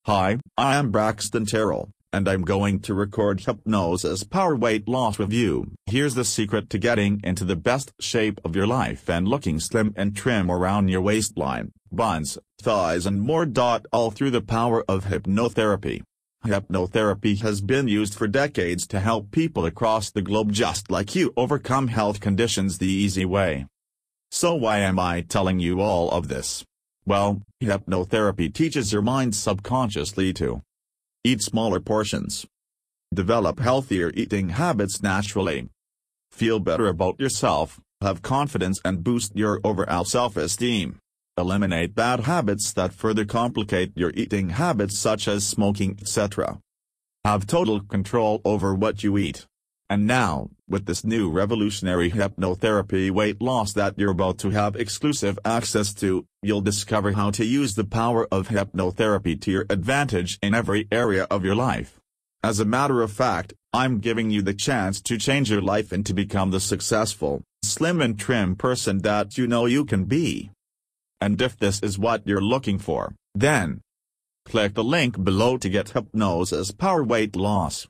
Hi, I am Braxton Terrell, and I'm going to record Hypnosis Power Weight Loss with you. Here's the secret to getting into the best shape of your life and looking slim and trim around your waistline, buns, thighs and more. All through the power of hypnotherapy. Hypnotherapy has been used for decades to help people across the globe just like you overcome health conditions the easy way. So why am I telling you all of this? Well, hypnotherapy teaches your mind subconsciously to eat smaller portions, develop healthier eating habits naturally, feel better about yourself, have confidence and boost your overall self-esteem, eliminate bad habits that further complicate your eating habits such as smoking etc. Have total control over what you eat. And now, with this new revolutionary hypnotherapy weight loss that you're about to have exclusive access to, you'll discover how to use the power of hypnotherapy to your advantage in every area of your life. As a matter of fact, I'm giving you the chance to change your life and to become the successful, slim and trim person that you know you can be. And if this is what you're looking for, then click the link below to get Hypnosis Power Weight Loss.